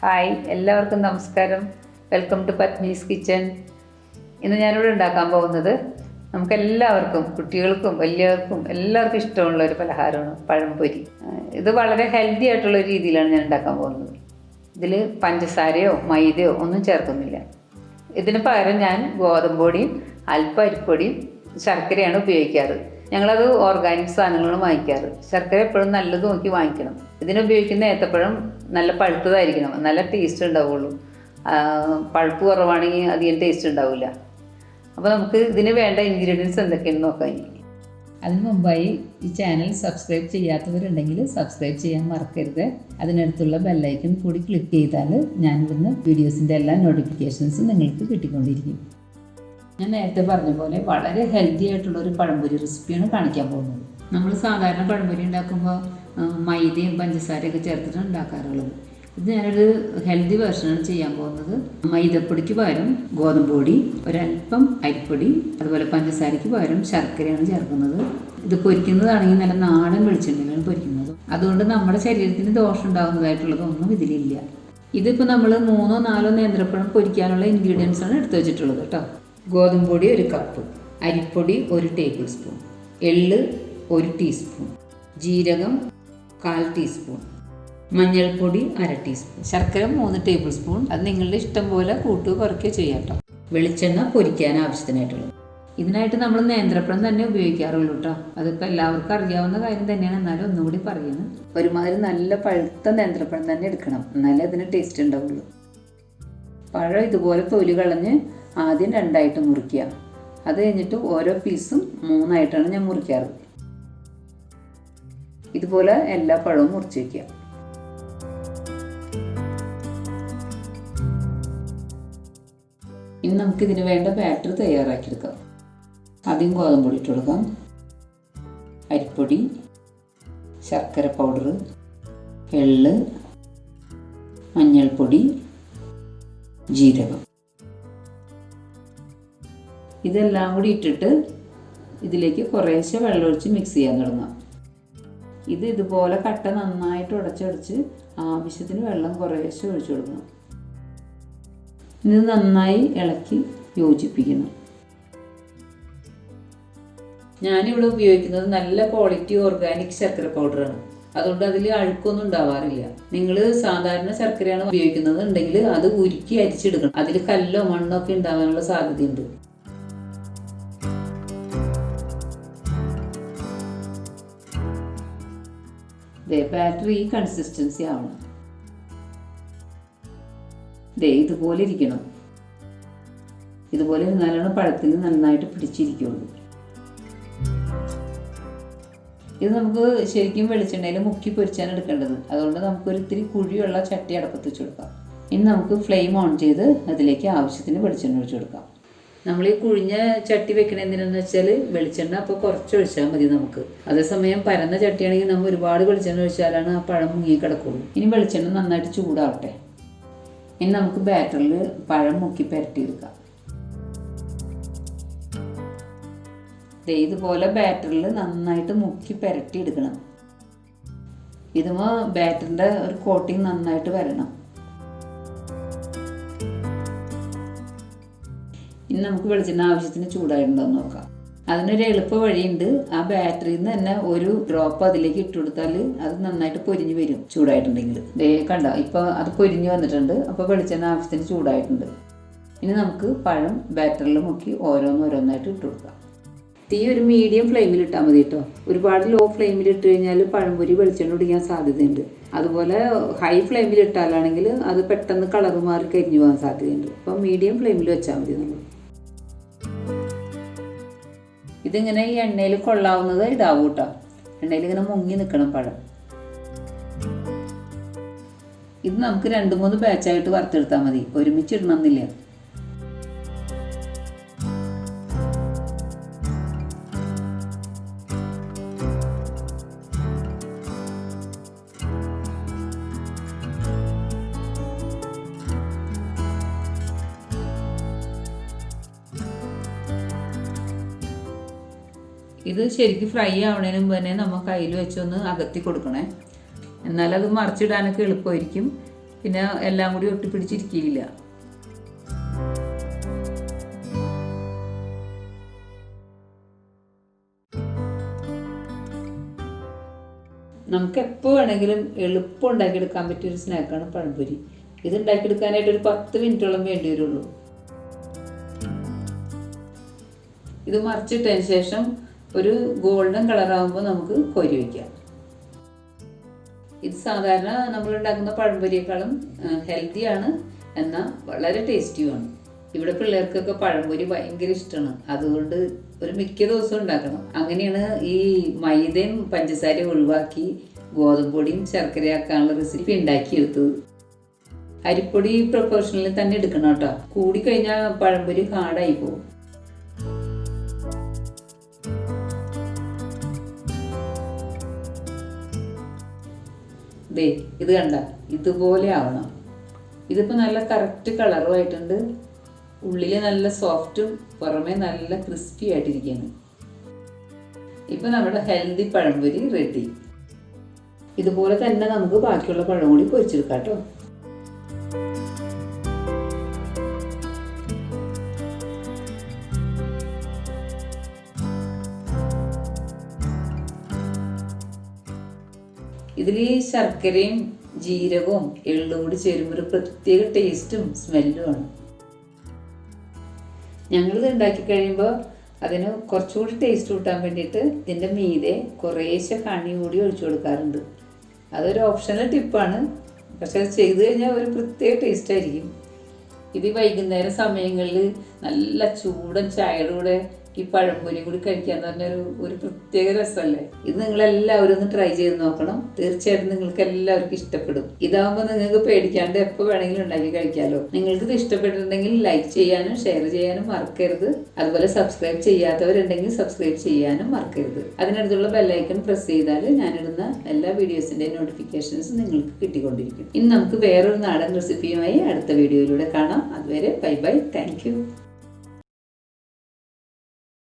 Hi, എല്ലാവർക്കും നമസ്കാരം. Welcome to Padmi's kitchen. ഇന്ന് ഞാനിവിടെ ഉണ്ടാക്കാൻ പോകുന്നത് നമുക്കെല്ലാവർക്കും, കുട്ടികൾക്കും വലിയവർക്കും എല്ലാവർക്കും ഇഷ്ടമുള്ള ഒരു പലഹാരമാണ് പഴംപൊരി. ഇത് വളരെ ഹെൽത്തി ആയിട്ടുള്ള രീതിയിലാണ് ഞാൻ ഉണ്ടാക്കാൻ പോകുന്നത്. ഇതിൽ പഞ്ചസാരയോ മൈദയോ ഒന്നും ചേർക്കുന്നില്ല. ഇതിന് പകരം ഞാൻ ഗോതമ്പ് പൊടിയും അല്പം അരിപ്പൊടിയും ശർക്കരയാണ് ഉപയോഗിക്കാറ്. ഞങ്ങളത് ഓർഗാനിക് സാധനങ്ങളാണ് വാങ്ങിക്കാറ്. ശർക്കര എപ്പോഴും നല്ലത് നോക്കി വാങ്ങിക്കണം. ഇതിനുപയോഗിക്കുന്ന ഏത്തപ്പഴം നല്ല പഴുത്തതായിരിക്കണം, നല്ല ടേസ്റ്റ് ഉണ്ടാവുള്ളൂ. പഴുപ്പ് കുറവാണെങ്കിൽ അധികം ടേസ്റ്റ് ഉണ്ടാവില്ല. അപ്പോൾ നമുക്ക് ഇതിന് വേണ്ട ഇൻഗ്രീഡിയൻസ് എന്തൊക്കെയാണെന്ന് നോക്കാം. അതിന് മുമ്പായി ഈ ചാനൽ സബ്സ്ക്രൈബ് ചെയ്യാത്തവരുണ്ടെങ്കിൽ സബ്സ്ക്രൈബ് ചെയ്യാൻ മറക്കരുത്. അതിനടുത്തുള്ള ബെല്ലൈക്കൺ കൂടി ക്ലിക്ക് ചെയ്താൽ ഞാനിടുന്ന വീഡിയോസിൻ്റെ എല്ലാ നോട്ടിഫിക്കേഷൻസും നിങ്ങൾക്ക് കിട്ടിക്കൊണ്ടിരിക്കും. ഞാൻ നേരത്തെ പറഞ്ഞ പോലെ വളരെ ഹെൽത്തി ആയിട്ടുള്ളൊരു പഴംപൊരി റെസിപ്പിയാണ് കാണിക്കാൻ പോകുന്നത്. നമ്മൾ സാധാരണ പഴംപൊരി ഉണ്ടാക്കുമ്പോൾ മൈദയും പഞ്ചസാരയൊക്കെ ചേർത്തിട്ടാണ് ഉണ്ടാക്കാറുള്ളത്. ഇത് ഞാനൊരു ഹെൽത്തി വേർഷനാണ് ചെയ്യാൻ പോകുന്നത്. മൈദപ്പൊടിക്ക് പകരം ഗോതമ്പ് പൊടി, ഒരല്പം അരിപ്പൊടി, അതുപോലെ പഞ്ചസാരയ്ക്ക് പകരം ശർക്കരയാണ് ചേർക്കുന്നത്. ഇത് പൊരിക്കുന്നതാണെങ്കിൽ നല്ല നാടൻ വെളിച്ചെണ്ണയിലാണ് പൊരിക്കുന്നത്. അതുകൊണ്ട് നമ്മുടെ ശരീരത്തിന് ദോഷം ഉണ്ടാകുന്നതായിട്ടുള്ളതൊന്നും ഇതിലില്ല. ഇതിപ്പോൾ നമ്മൾ 3-4 നേന്ത്രപ്പഴം പൊരിക്കാനുള്ള ഇൻഗ്രീഡിയൻസ് ആണ് എടുത്തു വെച്ചിട്ടുള്ളത് കേട്ടോ. ഗോതമ്പ് പൊടി 1 കപ്പ്, അരിപ്പൊടി 1 ടേബിൾ സ്പൂൺ, എള്ള് 1 ടീസ്പൂൺ, ജീരകം 1/4 ടീസ്പൂൺ, മഞ്ഞൾപ്പൊടി 1/2 ടീസ്പൂൺ, ശർക്കര 3 ടേബിൾ സ്പൂൺ. അത് നിങ്ങളുടെ ഇഷ്ടം പോലെ കൂട്ടുകയോ കുറയ്ക്കുകയോ ചെയ്യാം കേട്ടോ. വെളിച്ചെണ്ണ പൊരിക്കാൻ ആവശ്യത്തിനായിട്ടുള്ളത്. ഇതിനായിട്ട് നമ്മൾ നേന്ത്രപ്പഴം തന്നെ ഉപയോഗിക്കാറുള്ളൂ കേട്ടോ. അതിപ്പോൾ എല്ലാവർക്കും അറിയാവുന്ന കാര്യം തന്നെയാണ്, എന്നാലും ഒന്നുകൂടി പറയുന്നത്. ഒരുമാതിരി നല്ല പഴുത്ത നേന്ത്രപ്പഴം തന്നെ എടുക്കണം, എന്നാലേ അതിന് ടേസ്റ്റ് ഉണ്ടാവുള്ളൂ. പഴം ഇതുപോലെ തൊലി കളഞ്ഞ് ആദ്യം 2ആയിട്ട് മുറിക്കുക. അത് കഴിഞ്ഞിട്ട് ഓരോ പീസും 3ആയിട്ടാണ് ഞാൻ മുറിക്കാറ്. ഇതുപോലെ എല്ലാ പഴവും മുറിച്ച് വയ്ക്കുക. ഇനി നമുക്കിതിന് വേണ്ട ബാറ്റർ തയ്യാറാക്കിയെടുക്കാം. ആദ്യം ഗോതമ്പ് പൊടി ഇട്ട് കൊടുക്കാം, അരിപ്പൊടി, ശർക്കര പൗഡർ, എള്ള്, മഞ്ഞൾപ്പൊടി, ജീരകം. ഇതെല്ലാം കൂടി ഇട്ടിട്ട് ഇതിലേക്ക് കുറേശ്ശെ വെള്ളമൊഴിച്ച് മിക്സ് ചെയ്യാൻ തുടങ്ങാം. ഇത് ഇതുപോലെ കട്ട നന്നായിട്ട് ഉടച്ചൊടിച്ച് ആവശ്യത്തിന് വെള്ളം കുറേശ്ശെ ഒഴിച്ചു കൊടുക്കണം. ഇത് നന്നായി ഇളക്കി യോജിപ്പിക്കണം. ഞാനിവിടെ ഉപയോഗിക്കുന്നത് നല്ല ക്വാളിറ്റി ഓർഗാനിക് ശർക്കര പൗഡറാണ്. അതുകൊണ്ട് അതിൽ അഴുക്കൊന്നും ഉണ്ടാവാറില്ല. നിങ്ങൾ സാധാരണ ശർക്കരയാണ് ഉപയോഗിക്കുന്നത് ഉണ്ടെങ്കിൽ അത് ഉരുക്കി അരിച്ചെടുക്കണം. അതിൽ കല്ലോ മണ്ണോ ഒക്കെ ഉണ്ടാവാനുള്ള സാധ്യതയുണ്ട്. ബാറ്ററി ഈ കൺസിസ്റ്റൻസി ആവണം. ഇതുപോലെ ഇരിക്കണം. ഇതുപോലെ ഇരുന്നാലാണ് പഴത്തിൽ നന്നായിട്ട് പിടിച്ചിരിക്കുള്ളൂ. ഇത് നമുക്ക് ശരിക്കും വെളിച്ചെണ്ണയിൽ മുക്കി പൊരിച്ചാണ് എടുക്കേണ്ടത്. അതുകൊണ്ട് നമുക്കൊരു ഇത്തിരി കുഴിയുള്ള ചട്ടി അടപ്പത്ത് വെച്ച് കൊടുക്കാം. ഇനി നമുക്ക് ഫ്ലെയിം ഓൺ ചെയ്ത് അതിലേക്ക് ആവശ്യത്തിന് വെളിച്ചെണ്ണ ഒഴിച്ചു കൊടുക്കാം. നമ്മൾ ഈ കുഴിഞ്ഞ ചട്ടി വെക്കണ എന്തിനാന്ന് വെച്ചാൽ വെളിച്ചെണ്ണ അപ്പോൾ കുറച്ച് ഒഴിച്ചാൽ മതി നമുക്ക്. അതേസമയം പരന്ന ചട്ടിയാണെങ്കിൽ നമ്മൾ ഒരുപാട് വെളിച്ചെണ്ണ ഒഴിച്ചാലാണ് ആ പഴം മുങ്ങി കിടക്കുള്ളൂ. ഇനി വെളിച്ചെണ്ണ നന്നായിട്ട് ചൂടാവട്ടെ. ഇനി നമുക്ക് ബാറ്ററിൽ പഴം മുക്കി പുരട്ടിയെടുക്കാം. ഇതുപോലെ ബാറ്ററിൽ നന്നായിട്ട് മുക്കി പുരട്ടിയെടുക്കണം. ഇതുമോ ബാറ്ററിൻ്റെ ഒരു കോട്ടിങ് നന്നായിട്ട് വരണം. ഇനി നമുക്ക് വെളിച്ചെണ്ണ ആവശ്യത്തിന് ചൂടായിട്ടുണ്ടോ എന്ന് നോക്കാം. അതിനൊരു എളുപ്പ വഴിയുണ്ട്. ആ ബാറ്ററിയിൽ നിന്ന് തന്നെ ഒരു ഡ്രോപ്പ് അതിലേക്ക് ഇട്ട് കൊടുത്താൽ അത് നന്നായിട്ട് പൊരിഞ്ഞ് വരും ചൂടായിട്ടുണ്ടെങ്കിൽ. കണ്ടോ, ഇപ്പോൾ അത് പൊരിഞ്ഞ് വന്നിട്ടുണ്ട്. അപ്പോൾ വെളിച്ചെണ്ണ ആവശ്യത്തിന് ചൂടായിട്ടുണ്ട്. ഇനി നമുക്ക് പഴം ബാറ്ററിൽ മുക്കി ഓരോന്നോരോന്നായിട്ട് ഇട്ട് കൊടുക്കാം. തീ ഒരു മീഡിയം ഫ്ലെയിമിൽ ഇട്ടാൽ മതി കേട്ടോ. ഒരുപാട് ലോ ഫ്ലെയിമിൽ ഇട്ട് കഴിഞ്ഞാൽ പഴംപൊരി വെളിച്ചെണ്ണ ഒടിക്കാൻ സാധ്യതയുണ്ട്. അതുപോലെ ഹൈ ഫ്ലെയിമിൽ ഇട്ടാലാണെങ്കിൽ അത് പെട്ടെന്ന് കളർ മാറി കരിഞ്ഞു പോകാൻ സാധ്യതയുണ്ട്. അപ്പോൾ മീഡിയം ഫ്ലെയിമിൽ വെച്ചാൽ മതി നമ്മൾ. ഇതിങ്ങനെ ഈ എണ്ണയിൽ കൊള്ളാവുന്നത് ഇടാവൂ കേട്ടോ. എണ്ണയിൽ ഇങ്ങനെ മുങ്ങി നിൽക്കണം പഴം. ഇത് നമുക്ക് 2-3 ബാച്ചായിട്ട് വറുത്തെടുത്താൽ മതി, ഒരുമിച്ച് ഇടണമെന്നില്ല. ഇത് ശരിക്കും ഫ്രൈ ആവണതിന് മുമ്പ് തന്നെ നമ്മൾ കയ്യിൽ വെച്ചൊന്ന് അകത്തി കൊടുക്കണേ. എന്നാലത് മറിച്ചിടാനൊക്കെ എളുപ്പമായിരിക്കും. പിന്നെ എല്ലാം കൂടി ഒട്ടിപ്പിടിച്ചിരിക്കില്ല. നമുക്ക് എപ്പോൾ വേണമെങ്കിലും എളുപ്പം ഉണ്ടാക്കിയെടുക്കാൻ പറ്റിയൊരു സ്നാക്കാണ് പഴംപൊരി. ഇത് ഉണ്ടാക്കിയെടുക്കാനായിട്ട് ഒരു 10 മിനിറ്റോളം വേണ്ടി വരുള്ളൂ. ഇത് മറിച്ചിട്ടതിന് ശേഷം ഒരു ഗോൾഡൻ കളറാകുമ്പോൾ നമുക്ക് കോരി വയ്ക്കാം. ഇത് സാധാരണ നമ്മൾ ഉണ്ടാക്കുന്ന പഴംപൊരിയേക്കാളും ഹെൽത്തിയാണ്, എന്നാൽ വളരെ ടേസ്റ്റിയുമാണ്. ഇവിടെ പിള്ളേർക്കൊക്കെ പഴംപൊരി ഭയങ്കര ഇഷ്ടമാണ്. അതുകൊണ്ട് ഒരു മിക്ക ദിവസവും ഉണ്ടാക്കണം. അങ്ങനെയാണ് ഈ മൈദയും പഞ്ചസാരയും ഒഴിവാക്കി ഗോതമ്പൊടിയും ശർക്കരയാക്കാനുള്ള റെസിപ്പി ഉണ്ടാക്കിയെടുത്തത്. അരിപ്പൊടി പ്രൊപ്പോർഷനിൽ തന്നെ എടുക്കണം കേട്ടോ. കൂടിക്കഴിഞ്ഞാൽ പഴംപൊരി ഹാർഡായി പോകും. ഇത് കണ്ട, ഇതുപോലെ ആവണം. ഇതിപ്പോൾ നല്ല കറക്റ്റ് കളറുമായിട്ടുണ്ട്. ഉള്ളിൽ നല്ല സോഫ്റ്റും പുറമേ നല്ല ക്രിസ്പി ആയിട്ടിരിക്കുകയാണ്. ഇപ്പം നമ്മുടെ ഹെൽത്തി പഴംപൊരി റെഡി. ഇതുപോലെ തന്നെ നമുക്ക് ബാക്കിയുള്ള പഴം കൂടി പൊരിച്ചെടുക്കാം കേട്ടോ. ഇതിൽ ഈ ശർക്കരയും ജീരകവും എള്ളും കൂടി ചേരുമ്പോൾ ഒരു പ്രത്യേക ടേസ്റ്റും സ്മെല്ലുമാണ്. ഞങ്ങളിത് ഉണ്ടാക്കി കഴിയുമ്പോൾ അതിന് കുറച്ചുകൂടി ടേസ്റ്റ് കൂട്ടാൻ വേണ്ടിയിട്ട് ഇതിൻ്റെ മീതെ കുറേശ്ശെ കണി കൂടി ഒഴിച്ചു കൊടുക്കാറുണ്ട്. അതൊരു ഓപ്ഷണൽ ടിപ്പാണ്, പക്ഷെ അത് ചെയ്തു കഴിഞ്ഞാൽ ഒരു പ്രത്യേക ടേസ്റ്റ് ആയിരിക്കും. ഇത് വൈകുന്നേരം സമയങ്ങളിൽ നല്ല ചൂടൻ ചായയുടെ കൂടെ ഈ പഴംപൊരി കൂടി കഴിക്കാന്ന് പറഞ്ഞൊരു പ്രത്യേക രസമല്ലേ. ഇത് നിങ്ങളെല്ലാവരും ഒന്ന് ട്രൈ ചെയ്ത് നോക്കണം. തീർച്ചയായിട്ടും നിങ്ങൾക്ക് എല്ലാവർക്കും ഇഷ്ടപ്പെടും. ഇതാകുമ്പോൾ നിങ്ങൾക്ക് പേടിക്കാണ്ട് എപ്പോൾ വേണമെങ്കിലും ഉണ്ടാക്കി കഴിക്കാമല്ലോ. നിങ്ങൾക്ക് ഇത് ഇഷ്ടപ്പെട്ടിട്ടുണ്ടെങ്കിൽ ലൈക്ക് ചെയ്യാനും ഷെയർ ചെയ്യാനും മറക്കരുത്. അതുപോലെ സബ്സ്ക്രൈബ് ചെയ്യാത്തവരുണ്ടെങ്കിൽ സബ്സ്ക്രൈബ് ചെയ്യാനും മറക്കരുത്. അതിനടുത്തുള്ള ബെല്ലൈക്കൺ പ്രസ് ചെയ്താൽ ഞാനിടുന്ന എല്ലാ വീഡിയോസിൻ്റെയും നോട്ടിഫിക്കേഷൻസ് നിങ്ങൾക്ക് കിട്ടിക്കൊണ്ടിരിക്കും. ഇനി നമുക്ക് വേറൊരു നാടൻ റെസിപ്പിയുമായി അടുത്ത വീഡിയോയിലൂടെ കാണാം. അതുവരെ ബൈ ബൈ, താങ്ക് യു.